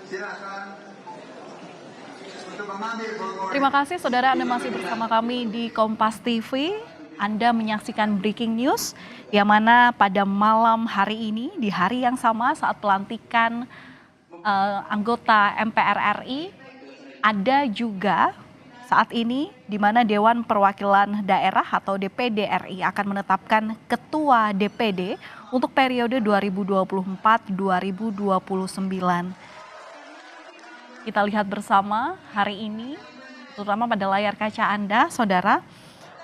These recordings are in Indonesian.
Silakan untuk mengambil formulir. Terima kasih saudara, Anda masih bersama kami di Kompas TV. Anda menyaksikan breaking news yang mana pada malam hari ini di hari yang sama saat pelantikan anggota MPR RI ada juga saat ini di mana Dewan Perwakilan Daerah atau DPD RI akan menetapkan Ketua DPD untuk periode 2024-2029. Kita lihat bersama hari ini, terutama pada layar kaca Anda, saudara,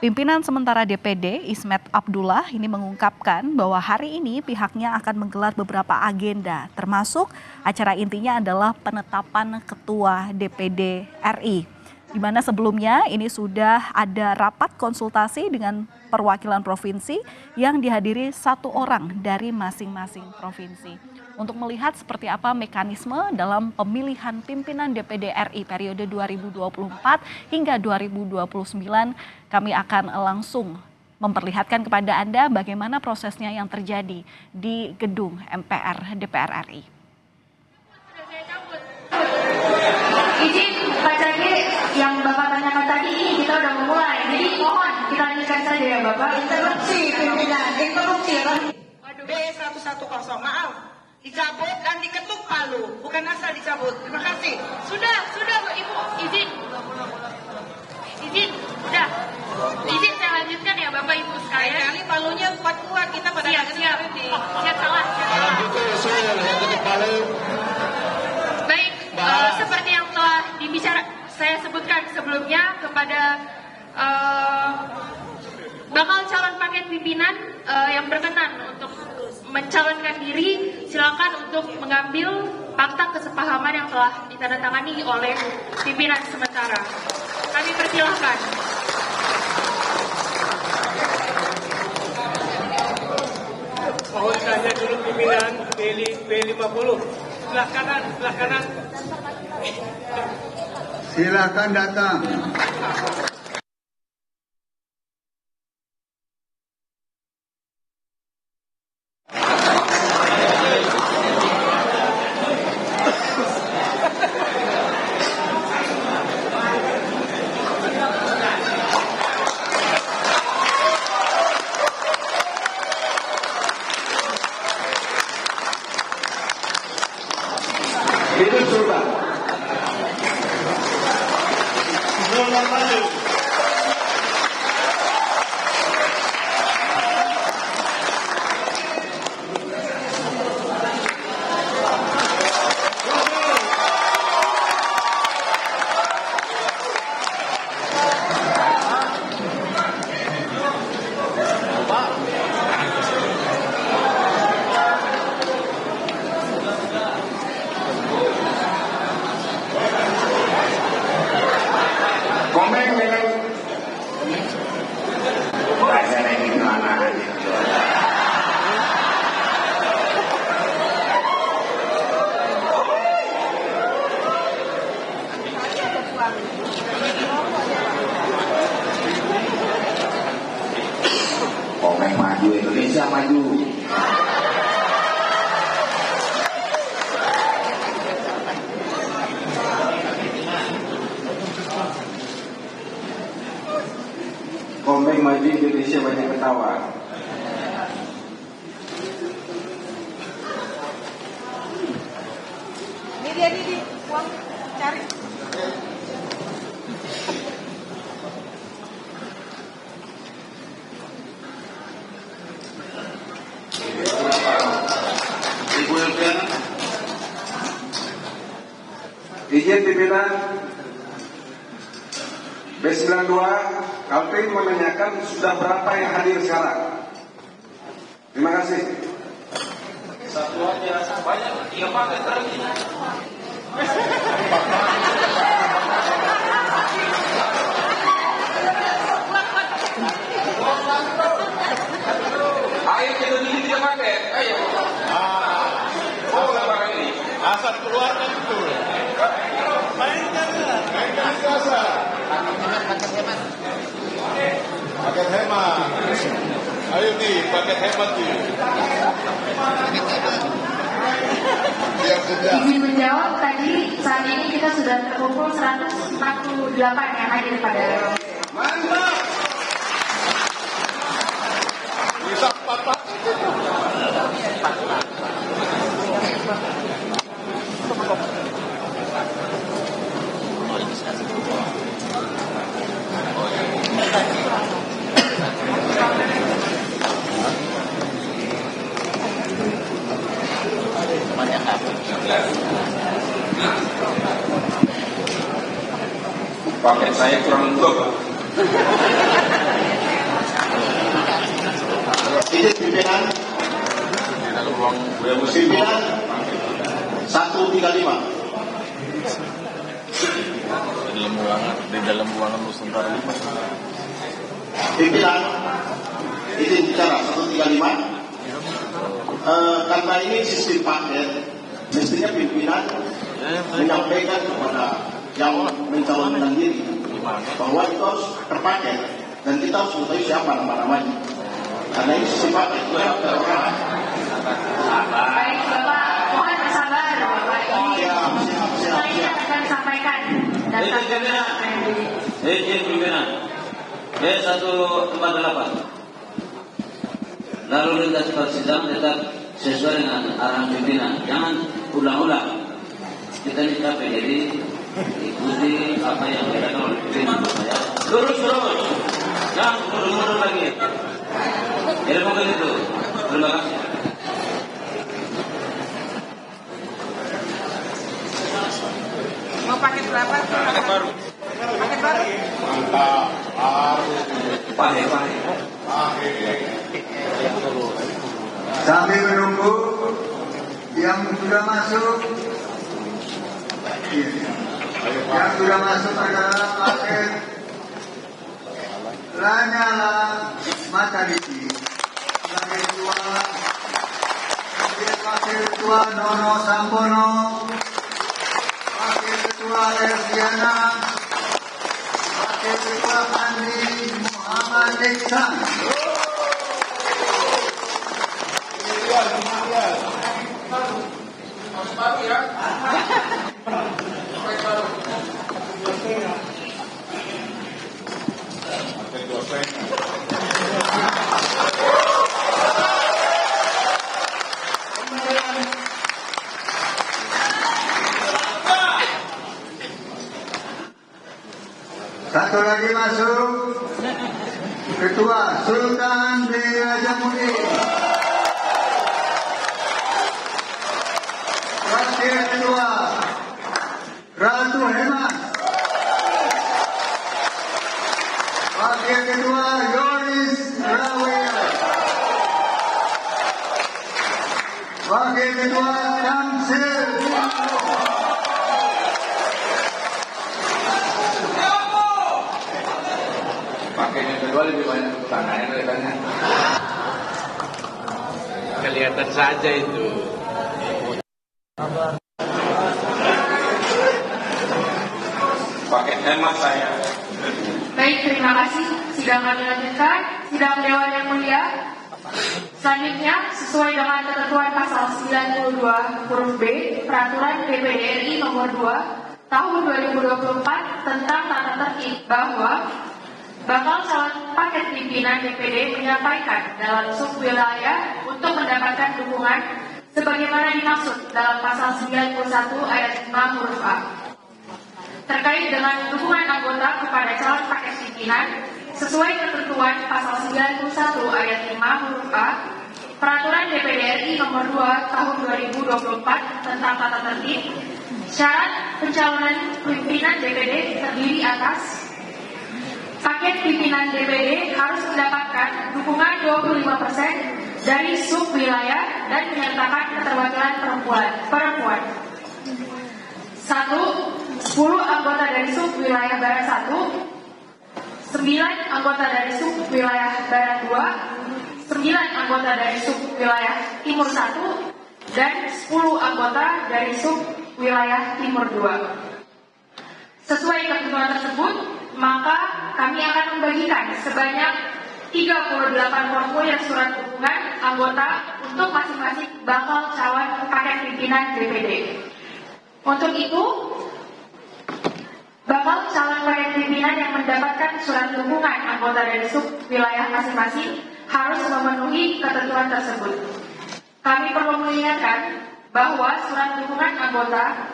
pimpinan sementara DPD Ismet Abdullah ini mengungkapkan bahwa hari ini pihaknya akan menggelar beberapa agenda, termasuk acara intinya adalah penetapan Ketua DPD RI. Di mana sebelumnya ini sudah ada rapat konsultasi dengan perwakilan provinsi yang dihadiri 1 orang dari masing-masing provinsi. Untuk melihat seperti apa mekanisme dalam pemilihan pimpinan DPD RI periode 2024 hingga 2029, kami akan langsung memperlihatkan kepada Anda bagaimana prosesnya yang terjadi di gedung MPR DPR RI. Izin Pak Cagi, yang Bapak tanyakan tadi ini kita udah memulai. Jadi mohon kita lanjutkan saja ya Bapak. Interupsi pimpinan, interupsi. Waduh, B110, maaf. Dicabut dan diketuk palu, bukan asal dicabut. Terima kasih. Sudah Ibu, izin. Udah. Izin saya lanjutkan ya Bapak Ibu sekalian. Kali palunya kuat-kuat kita pada Siap. Salah. Baik, seperti yang telah saya sebutkan sebelumnya kepada bakal calon paket pimpinan yang berkenan untuk mencalonkan diri, silakan untuk mengambil fakta kesepahaman yang telah ditandatangani oleh pimpinan sementara. Kami persilahkan. Mohon tanya dulu pimpinan P50. Sebelah kanan. Silakan datang. Itu sudah. Komeng maju, Indonesia maju. Komeng maju, Indonesia banyak ketawa. Ini dia uang cari. Ibu Elvin, izin pimpinan B92, Kalpin menanyakan sudah berapa yang hadir sekarang. Terima kasih. Satu aja, banyak, dia pakai tadi. Ayo kita dulu dia pakai, ayo. Asal keluarkan itu. Mainkan biasa. Paket hemat. Ayo nih, paket hemat nih. Izin menjawab, tadi saat ini kita sudah terkumpul 148 yang hadir pada Mantap. Bisa 4. Paket saya kurang untuk. Izin pimpinan. Pimpinan 135. Di dalam ruangan Nusantara 5. Pimpinan, izin bicara 135. Karena ini sistem paket, mestinya pimpinan menyampaikan kepada yang mencalonkan diri bahwa itu harus terpaket dan kita harus mengetahui siapa nama-namanya. Karena ini sistem paket. Baik Bapak, mohon bersabar Bapak. Ini akan disampaikan. Izin pimpinan. B148. Lalu lintas persidang tetap sesuai dengan arahan pimpinan. Jangan ulang-ulang. Kita ini capek, jadi ikuti apa yang dikatakan oleh pimpinan. Lurus. Jangan mundur lagi. Jadi mungkin itu. Terima kasih. Mau paket berapa? Paket baru. Paket baru. Pakai. Sambil menunggu yang sudah masuk, yang sudah masuk adalah paket Lanyala Mataliti, sebagai Wakil Ketua Nono Sampono, Wakil Ketua Lesdiana, Wakil Ketua Andi Muhammad Iksan. Satu lagi masuk, Ketua Sultan bin Rajamuddin. Wakil Ketua Ratu Hemas. Wakil Ketua Yoris Rawea. Wakil Ketua Tamsil. Pakainya kedua lebih banyak tangannya kelihatannya. Kelihatan saja itu. Pakai hemat saya. Baik, terima kasih. Sidang kami lanjutkan. Sidang Dewan yang Mulia. Selanjutnya, sesuai dengan ketentuan pasal 92 huruf B Peraturan DPD RI nomor 2 tahun 2024 tentang tata tertib bahwa bakal calon paket pimpinan DPD menyampaikan dalam subwilayah untuk mendapatkan dukungan sebagaimana dimaksud dalam pasal 91 ayat 5 huruf A. Terkait dengan dukungan anggota kepada calon paket pimpinan sesuai ketentuan pasal 91 ayat 5 huruf A Peraturan DPD RI nomor 2 tahun 2024 tentang tata tertib, syarat pencalonan pimpinan DPD terdiri atas paket pimpinan DPD harus mendapatkan dukungan 25% dari sub wilayah dan menyertakan keterwakilan perempuan. 1. 10 anggota dari sub wilayah Barat 1, 9 anggota dari sub wilayah Barat 2, 9 anggota dari sub wilayah Timur 1, dan 10 anggota dari sub wilayah Timur 2. Sesuai ketentuan tersebut, maka kami akan membagikan sebanyak 38 formulir surat dukungan anggota untuk masing-masing bakal calon paket pimpinan DPD. Untuk itu, bakal calon paket pimpinan yang mendapatkan surat dukungan anggota dari sub wilayah masing-masing harus memenuhi ketentuan tersebut. Kami perlu mengingatkan bahwa surat dukungan anggota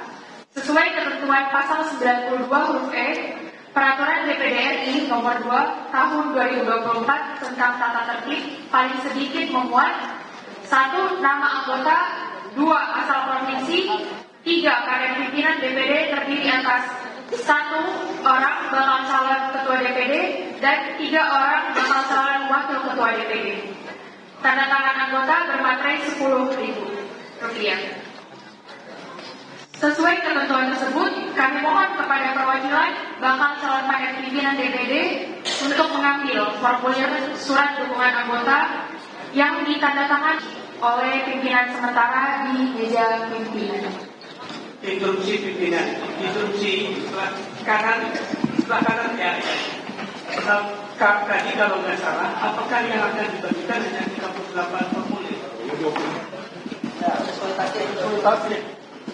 sesuai ketentuan pasal 92 huruf E Peraturan DPD RI nomor 2 tahun 2024 tentang tata tertib paling sedikit memuat 1. Nama anggota, 2. Asal provinsi, 3. Paket pimpinan DPD terdiri atas 1 orang bakal calon ketua DPD dan 3 orang bakal calon wakil ketua DPD. Tanda tangan anggota bermaterai Rp10.000. Sesuai ketentuan tersebut, kami mohon kepada perwakilan bakal calon paket pimpinan DPD untuk mengambil formulir surat dukungan anggota yang ditandatangani oleh pimpinan sementara di meja pimpinan. Instruksi pimpinan, instruksi sebelah kanan ya. Tadi kalau nggak salah, apakah yang akan dibagikan hanya 38 formulir?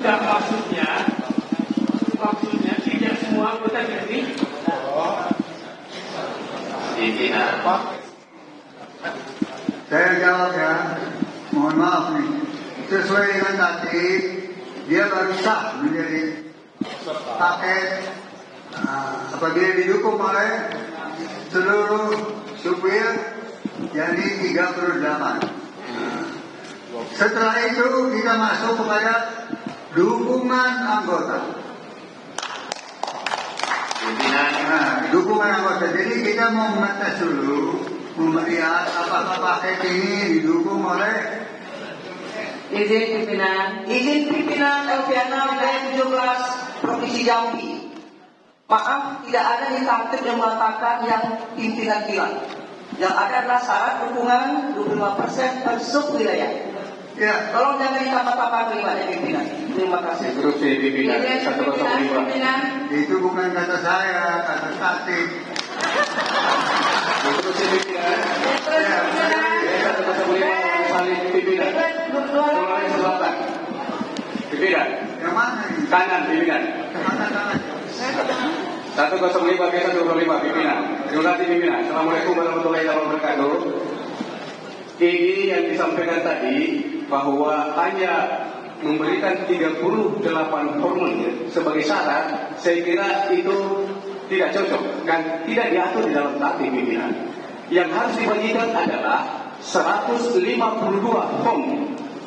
Dan maksudnya tidak semua anggota jadi pimpinan. Saya jawab ya, mohon maaf nih. Sesuai dengan tadi, dia baru sah menjadi paket apabila didukung oleh seluruh supir jadi 38. Setelah itu kita masuk kepada dukungan anggota. Dukungan anggota. Jadi kita mau mengetes dulu, melihat apakah paket ini didukung oleh izin pimpinan Elviana B17 Provinsi Jambi. Maaf, tidak ada di tertib yang mengatakan yang pimpinan bilang. Yang ada adalah syarat dukungan 25% per sub wilayah. ya. Tolong jangan ditambah-tambah kalimatnya pimpinan. Terima kasih. Instruksi pimpinan 105. Itu bukan kata saya, kata tatip. Instruksi pimpinan 105 saling pimpinan. Sulawesi Selatan. Pimpinan. Yang mana ini? Kanan pimpinan. Kanan. 105 pimpinan. Terima kasih pimpinan. Assalamualaikum warahmatullahi wabarakatuh. Ini yang disampaikan tadi bahwa hanya memberikan 38 formulir sebagai syarat, saya kira itu tidak cocok dan tidak diatur di dalam tatip pimpinan. Yang harus dibagikan adalah 152 form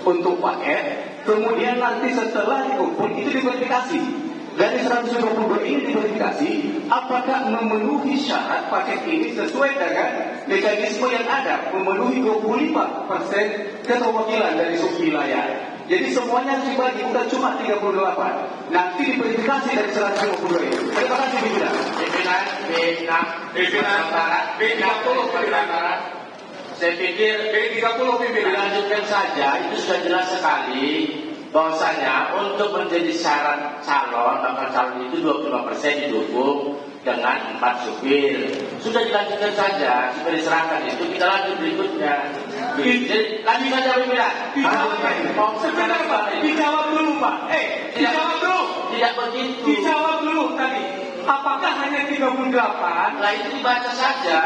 untuk paket, kemudian nanti setelah dikumpul itu diverifikasi. Dari 122 ini diverifikasi apakah memenuhi syarat paket ini sesuai dengan mekanisme yang ada, memenuhi 25% keterwakilan dari subwilayah. Jadi semuanya harus dibagi, bukan cuma 38. Nanti diverifikasi dari 152 ini. Terima kasih pimpinan. Pimpinan. Saya pikir B30 pimpinan. dilanjutkan saja, itu sudah jelas sekali bahwasanya untuk menjadi syarat calon, bakal calon itu 25% didukung dengan 4 supir. Sudah dilanjutkan saja, sudah diserahkan itu, kita lanjut berikutnya. Jadi lanjut saja pimpinan. Dijawab dulu Pak. Dijawab dulu. Tidak begitu. Dijawab dulu tadi. Apakah hanya 38? Lah itu dibaca saja.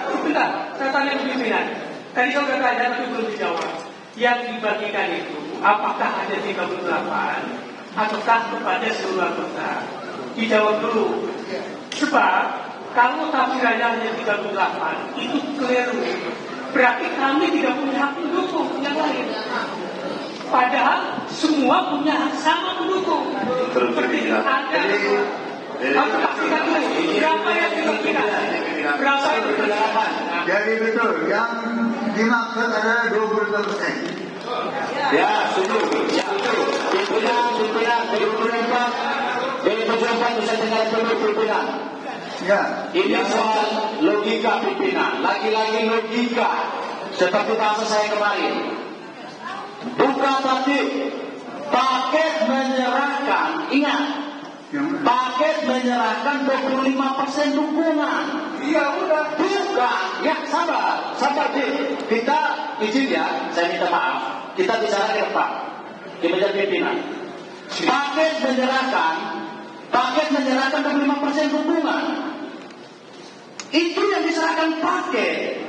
Sebentar. Saya tanya ke pimpinan. Tadi saya sudah tanya tapi belum dijawab. Yang dibagikan itu apakah ada 38 ataukah kepada seluruh anggota? Dijawab dulu. Sebab kalau tafsirannya hanya 38 itu keliru. Berarti kami tidak punya hak mendukung yang lain. Padahal semua punya hak sama mendukung. Seperti ada. Kamu pastikan dulu berapa yang dibagikan? Berapa yang dibagikan? Jadi betul, yang dimaksud adalah 22%. Ya, setuju. Pimpinan, bisa dengar dulu pimpinan. Ya. Ini soal logika pimpinan, lagi-lagi logika. Seperti bahasa saya kemarin. Bukan tapi paket menyerahkan, ingat, paket menyerahkan 25% dukungan. Iya udah. Bukan juga, ya sabar Dik. Kita izin ya, saya minta maaf. Kita bicara ke depan, di meja pimpinan. Paket menyerahkan 25% dukungan. Itu yang diserahkan paket.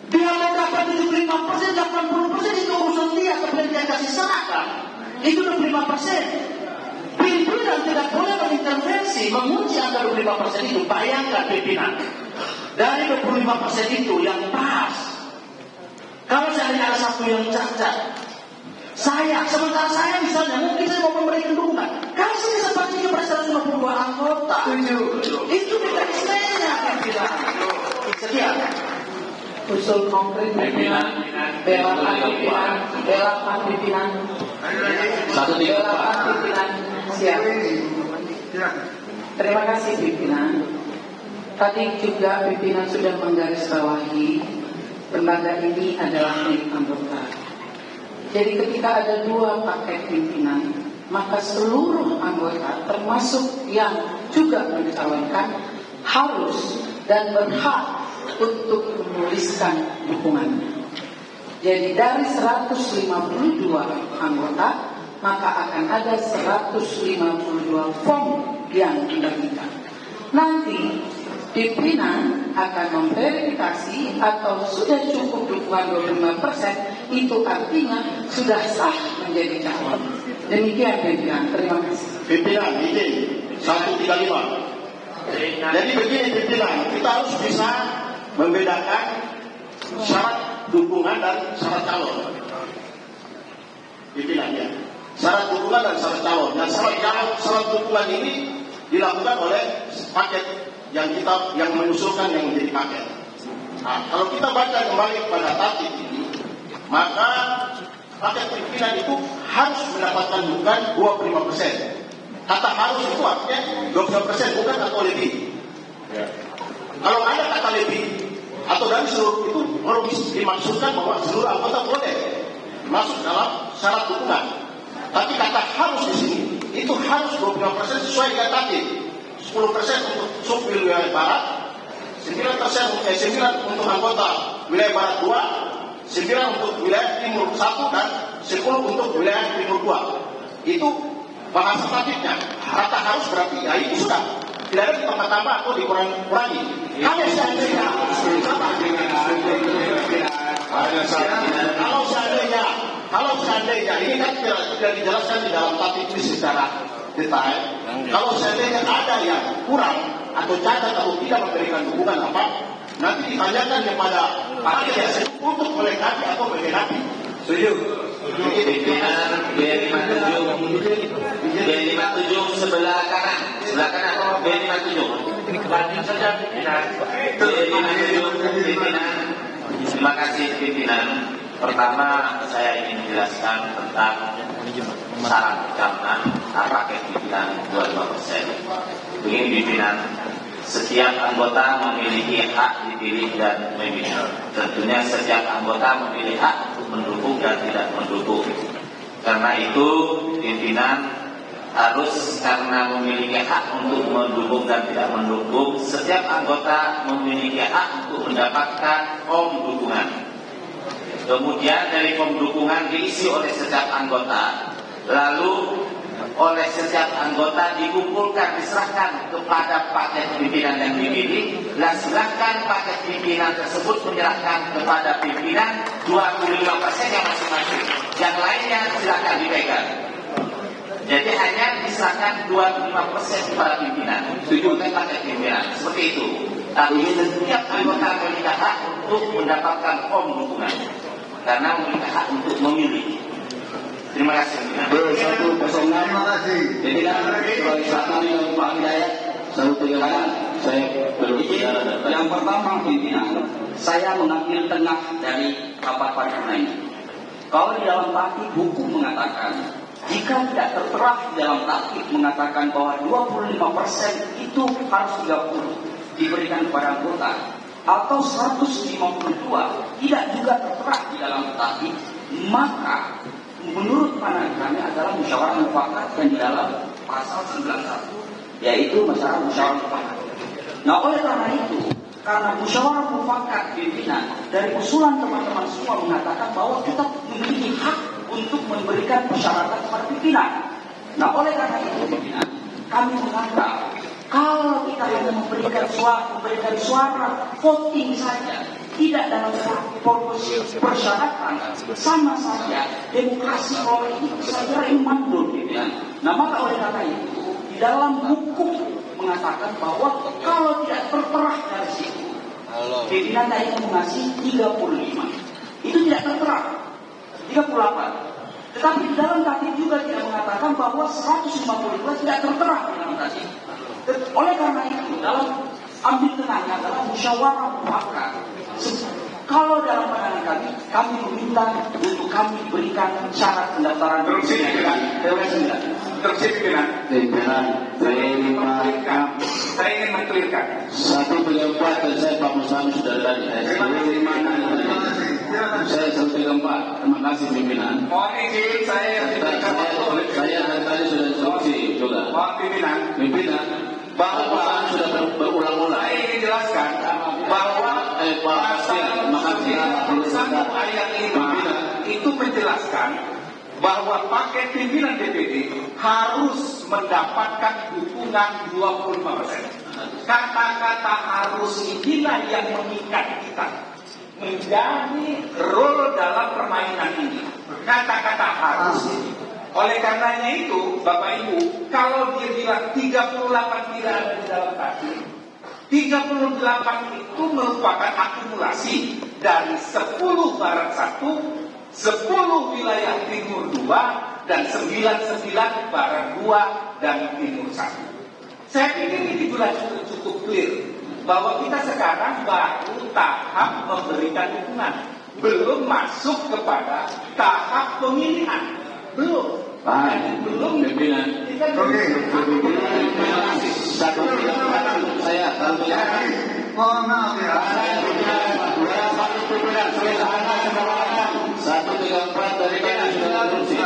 Dia mau dapat 75%, 80% itu urusan dia, kemudian dia kasih serahkan. Itu 25%. Pimpinan tidak boleh mengintervensi, mengunci angka 25% itu. Bayangkan pimpinan, dari 25% itu yang pas. Kalau seandainya ada satu yang cacat, sementara saya misalnya, mungkin saya mau memberikan dukungan, kasih kesempatan kepada 152 anggota. Itu mekanismenya pimpinan. Sekian. Usul konkret pimpinan, belakan pimpinan, siap. Terima kasih pimpinan. Tadi juga pimpinan sudah menggarisbawahi lembaga ini adalah milik anggota. Jadi ketika ada 2 paket pimpinan, maka seluruh anggota termasuk yang juga mencalonkan harus dan berhak untuk menuliskan dukungannya. Jadi dari 152 anggota, maka akan ada 152 form yang dibagikan. Nanti pimpinan akan memverifikasi atau sudah cukup dukungan 25%, itu artinya sudah sah menjadi calon. Demikian pimpinan, terima kasih. Pimpinan, izin 135. Jadi begini pimpinan, kita harus bisa membedakan syarat dukungan dan syarat calon. Pimpinan ya, syarat dukungan dan syarat calon. Dan syarat dukungan ini dilakukan oleh paket yang mengusulkan yang menjadi paket. Nah, kalau kita baca kembali pada tatib ini, maka paket pimpinan itu harus mendapatkan dukungan 25%. Kata harus itu artinya 20%, bukan atau lebih. Ya. Kalau ada kata lebih atau dari seluruh itu baru dimaksudkan bahwa seluruh anggota boleh masuk dalam syarat dukungan. Tapi kata harus di sini itu harus 25% sesuai dengan tatib. 10% untuk sub wilayah barat, 9% untuk anggota wilayah barat 2, 9 untuk wilayah timur 1 dan 10 untuk wilayah timur 2. Itu bahasa tatibnya. Kata harus berarti ya itu sudah. Tidak ada ditambah-tambah atau dikurangi. Kalau seandainya ini kan tidak dijelaskan di dalam tatib ini secara detail. Kalau seandainya ada yang kurang atau cacat atau tidak memberikan dukungan apa, nanti ditanyakan kepada panitia untuk melengkapi atau melengkapi. Setuju. B57 sebelah kanan B57. Ini kebanyakan saja pimpinan. Terima kasih pimpinan. Pertama saya ingin menjelaskan tentang syarat pencalonan paket pimpinan 25%. Begini pimpinan, setiap anggota memiliki hak dipilih dan memilih. Tentunya setiap anggota memiliki hak untuk mendukung dan tidak mendukung. Karena itu pimpinan harus karena memiliki hak untuk mendukung dan tidak mendukung, setiap anggota memiliki hak untuk mendapatkan form dukungan. Kemudian dari form dukungan diisi oleh setiap anggota, lalu oleh setiap anggota dikumpulkan, diserahkan kepada paket pimpinan yang dipilih. Dan silahkan paket pimpinan tersebut menyerahkan kepada pimpinan 25% yang masing-masing. Yang lainnya silahkan dipegang. Jadi hanya diserahkan 25% kepada pimpinan. Setuju oleh paket pimpinan. Seperti itu. Tapi setiap anggota memiliki hak untuk mendapatkan form dukungan. Karena memiliki hak untuk memilih. Terima kasih. Terima kasih. Jadi kan sebagai satu yang Pak Hidayat, saya belum bicara. Yang pertama pimpinan, saya mengambil tengah dari rapat paripurna ini. Kalau di dalam tatib hukum mengatakan, jika tidak tertera di dalam tatib mengatakan bahwa 25% itu harus 30 diberikan kepada anggota, atau 152 tidak juga tertera di dalam tatib, maka menurut pandangan kami adalah musyawarah mufakat yang di dalam pasal 91, yaitu masalah musyawarah mufakat. Nah oleh karena itu karena musyawarah mufakat pimpinan dari usulan teman-teman semua mengatakan bahwa kita memiliki hak untuk memberikan persyaratan kepada pimpinan. Nah, oleh karena itu pimpinan, kami menganggap kalau kita hanya memberikan suara voting saja, tidak dalam proporsi persyaratan, sama saja demokrasi kalau ini saya kira ini mandul, pimpinan. Nah, maka oleh karena itu di dalam hukum mengatakan bahwa kalau tidak tertera dari situ, pimpinan tadi mengasih 35. Itu tidak tertera. 38. Tetapi di dalam tatib juga tidak mengatakan bahwa 152 tidak tertera di dalam tatib. Oleh karena itu, dalam ambil tenangnya adalah musyawarah mufakat. Kalau dalam pandangan kami meminta untuk kami berikan syarat pendaftaran. Terusik pimpinan. Saya ingin mengklirkan. 134 dan saya Pak Musami sudah tadi. Saya 134. Terima kasih pimpinan. Mohon izin saya tadi sudah instruksi juga. Mohon pimpinan bahwa sudah berulang-ulang. Saya ingin jelaskan bahwa pasal 91 ayat 5 itu menjelaskan bahwa paket pimpinan DPD harus mendapatkan dukungan 25%. Kata-kata harus inilah yang mengikat kita menjadi role dalam permainan ini. Kata-kata harus ini. Oleh karenanya itu, Bapak Ibu, kalau dia bilang 38 tidak ada di dalam tatib, 38 itu merupakan akumulasi dari 10 barat 1, 10 wilayah timur 2, dan 99 barat 2 dan timur 1. Saya pikir ini sudah cukup clear bahwa kita sekarang baru tahap memberikan dukungan, belum masuk kepada tahap pemilihan, belum. Belum pimpinan. Oke. Saya mohon maaf ya. 134 dari kami sudah instruksi.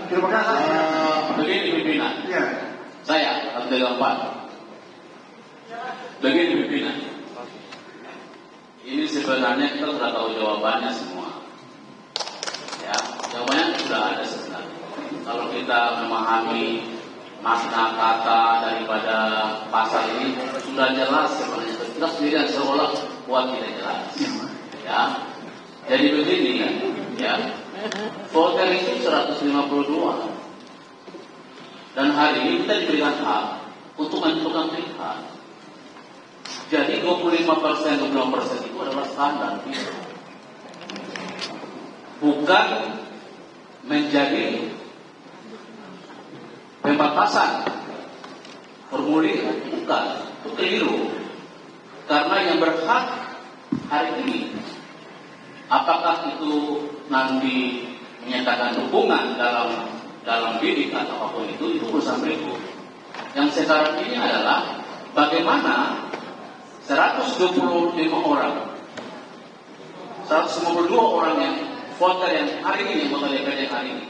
Terima kasih. Begini pimpinan. Ya. Saya 134. Begini pimpinan. Ini sebenarnya kita sudah tahu jawabannya semua. Ya, jawabannya sudah ada sebenarnya. Kalau kita memahami makna kata daripada pasal ini sudah jelas sebenarnya. Kita sendiri seolah buat tidak jelas. Ya, jadi begini ya. Voter itu 152 dan hari ini kita diberikan hak untuk menentukan pilihan. Jadi 25% itu adalah standar. Bukan menjadi pembatasan formulir, bukan, itu keliru. Karena yang berhak hari ini, apakah itu nanti menyatakan dukungan dalam bidik atau apapun itu urusan berikut. Yang sekarang ini adalah bagaimana 122 orang yang voter yang hari ini, voter DPD hari ini,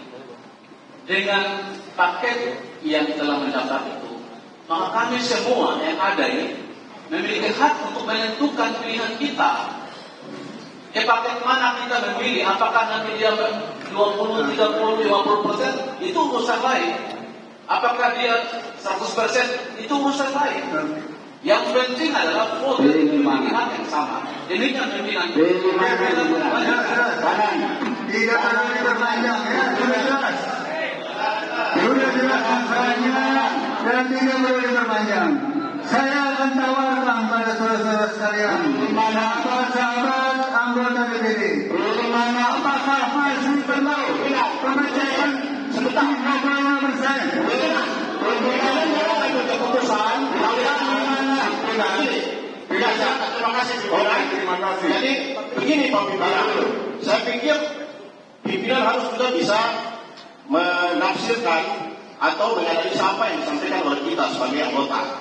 dengan paket yang telah mendaftar itu, maka kami semua yang ada ini memiliki hak untuk menentukan pilihan kita. Paket mana kita memilih, apakah nanti dia 20, 30, 50%, itu urusan lain. Apakah dia 100%, itu urusan lain. Yang penting adalah voter pilihan yang sama. Demikian pimpinan. Tidak perlu diperpanjang ya, sudah jelas. Sudah jelas masalahnya dan tidak perlu diperpanjang. Saya akan tawarkan pada saudara-saudara sekalian, sahabat anggota DPD, apakah masih perlu pemecatan sebentar 25%? Keputusan terima kasih. Jadi begini Pak Pimpinan, saya pikir pimpinan harus juga bisa menafsirkan atau menganalisa apa yang disampaikan oleh kita sebagai anggota.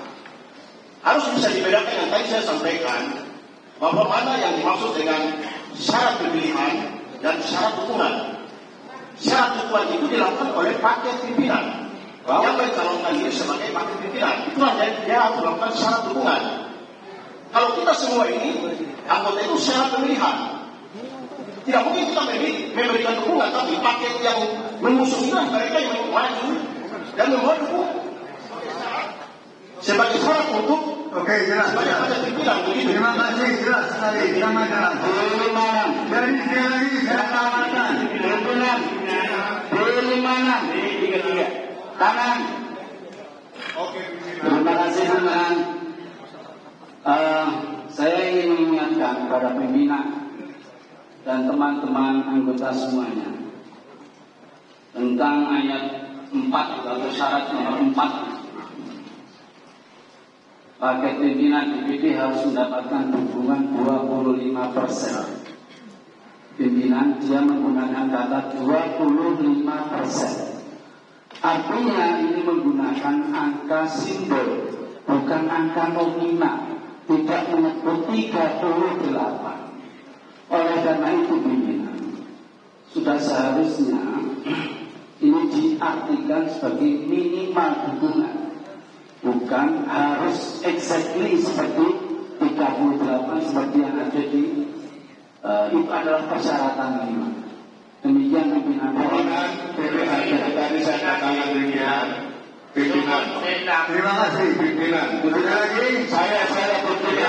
Harus bisa dibedakan yang tadi saya sampaikan bahwa mana yang dimaksud dengan syarat pemilihan dan syarat dukungan. Syarat dukungan itu dilakukan oleh paket pimpinan. yang mencalonkan diri sebagai wakil pimpinan. Itulah dia harus melakukan syarat dukungan. Kalau kita semua ini anggota itu syarat pemilihan. Tidak mungkin kita memberikan dukungan, tapi paket yang mengusulkan mereka yang maju dan membuat dukungan sebagai syarat untuk jelas. sebagai wakil pimpinan. Terima kasih, jelas sekali. Selamat jalan. Jadi sekali lagi saya tawarkan pimpinan kanan. Terima kasih teman. Saya ingin mengingatkan kepada pimpinan dan teman-teman anggota semuanya tentang ayat 4 atau syarat nomor 4. Paket pimpinan DPD harus mendapatkan dukungan 25%. Pimpinan dia menggunakan kata 25%. Artinya ini menggunakan angka simbol, bukan angka nominal. Tidak menyebut 38. Oleh karena itu pimpinan sudah seharusnya ini diartikan sebagai minimal dukungan, bukan harus exactly seperti 38 seperti yang ada di itu adalah persyaratan minimal. Demikian pimpinan. Tadi saya katakan demikian. Pimpinan. Terima kasih. Pimpinan. Sekali lagi Saya berpikir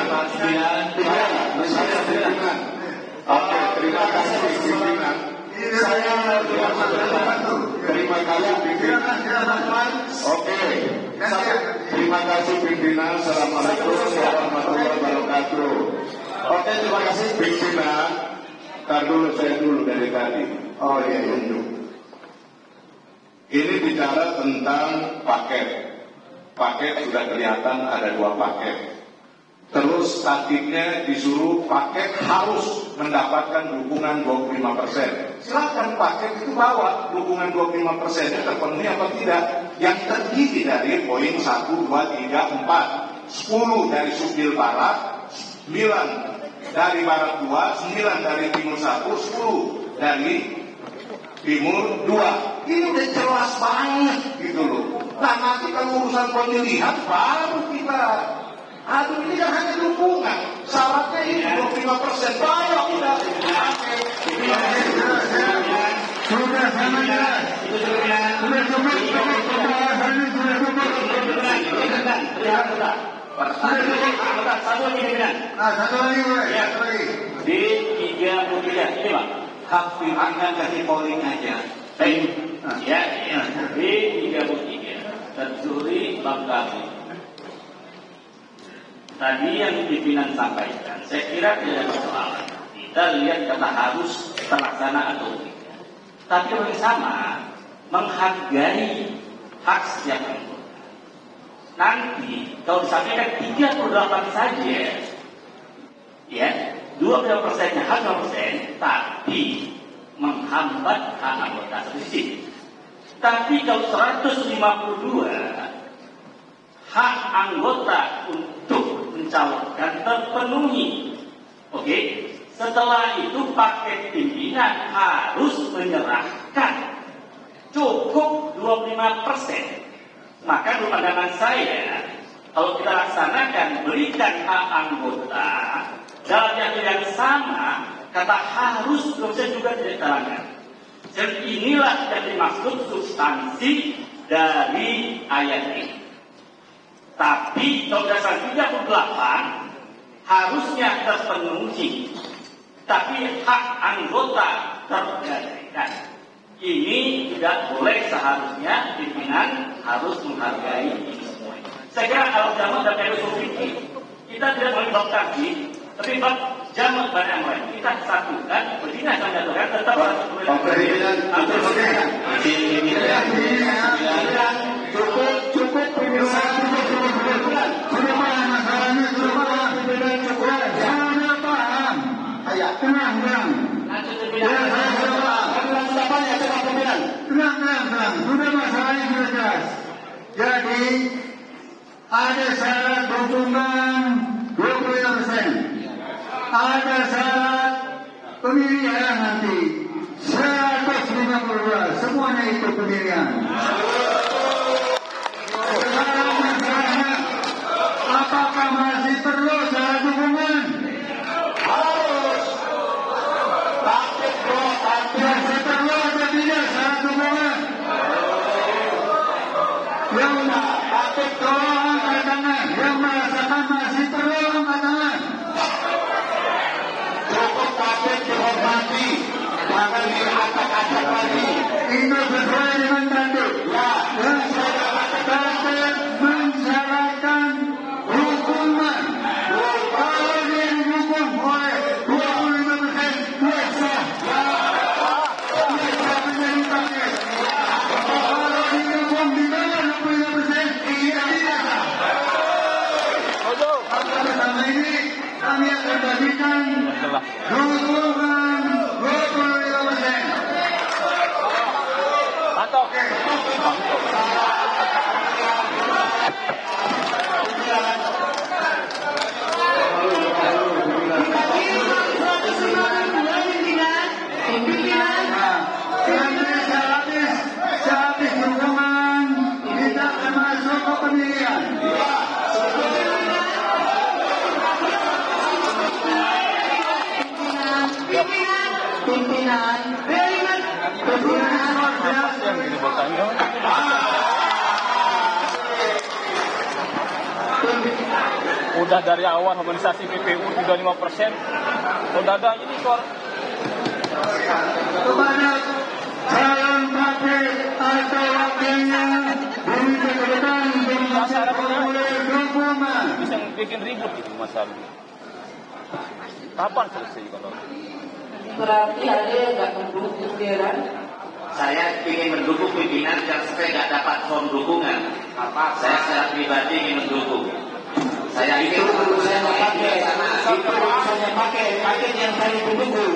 saya pimpinan. Oke, terima kasih pimpinan. Saya terima kasih pimpinan. Oke. Terima kasih pimpinan. Assalamualaikum warahmatullahi wabarakatuh. Oke, terima kasih pimpinan. Ntar dulu saya dari tadi. Oh iya, ini bicara tentang paket. Paket sudah kelihatan ada 2 paket. Terus tatibnya disuruh paket harus mendapatkan dukungan 25%. Silakan paket itu bawa dukungan 25%-nya terpenuhi apa tidak. Yang terdiri dari poin 1, 2, 3, 4. 10 dari Subdil Barat, 9 dari Barat 2, 9 dari Timur 1, 10 dari Timur 2. Ini udah jelas banget gitu loh. Nah nanti kalau urusan pemilihan baru kita. Aduh ini kan hanya dukungan. Syaratnya ini 25%. Baru kita pakai. sudah sama jelas. Sudah cukup pembahasannya sudah cukup. Satu lagi boleh. Satu lagi. Di 33 ini Pak. Hak pimpinan kasih polling aja. Ya, di 33 tersuri bab kami. Tadi yang pimpinan sampaikan, saya kira tidak ada persoalan. Kita lihat kata harus terlaksana atau tidak. Tapi yang sama menghargai hak setiap anggota. Nanti kalau disampaikan 38 saja, ya 20%-nya hak 20%, tapi menghambat hak anggota sedikit. Tapi kalau 152 hak anggota untuk mencalonkan terpenuhi, oke? Setelah itu paket pimpinan harus menyerahkan cukup 25%. Maka menurut pandangan saya, kalau kita laksanakan berikan hak anggota dalam waktu yang sama, kata harus bisa juga tidak terangkan. Dan inilah yang dimaksud substansi dari ayat ini. Tapi kalau dasar 38 harusnya terpenuhi, tapi hak anggota terabaikan. Ini tidak boleh, seharusnya pimpinan harus menghargai ini semua. Saya kira kalau jamak dan filosofi kita tidak boleh bab tadi, tapi bab jamak dan yang lain kita satukan. Begini akan dilakukan tetap harus Cukup pimpinan. Sudah paham masalahnya, sudah paham. Sudah paham. Ayah, tenang. Tenang. Sudah masalahnya sudah jelas. Jadi ada syarat dukungan 25%. Ada syarat pemilihan nanti 152. Semuanya itu pemilihan. Jangan diacak-acak lagi. Itu sesuai dengan tanduk. Dan tanduk mensyaratkan hukuman. Kalau dia dihukum oleh 25% biasa. Biasa menjadi paket. Kalau dihukum di bawah 25% tidak biasa. Pertama ini kami akan bagikan hukuman 25%. Mantap. Sehabis hukuman kita akan masuk ke pemilihan. Pimpinan. Udah dari awal harmonisasi PPU 35%. Udah ada ini soal Kepada calon wakil atau wakilnya diminta ke depan untuk memperoleh hukuman. bisa bikin ribut gitu masalahnya. Kapan selesai kalau? Berarti ada yang nggak mendukung pimpinan? Saya ingin mendukung pimpinan yang supaya nggak dapat form dukungan. Saya secara pribadi ingin mendukung. Saya Itu urusannya pakai. Itu urusannya pakai yang saya mendukung.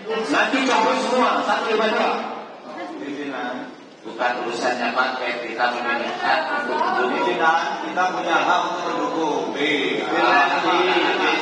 Nanti campur semua satu ibadah. bukan urusannya pakai, kita memilih hak untuk mendukung. Pimpinan, kita punya hak untuk mendukung. Nanti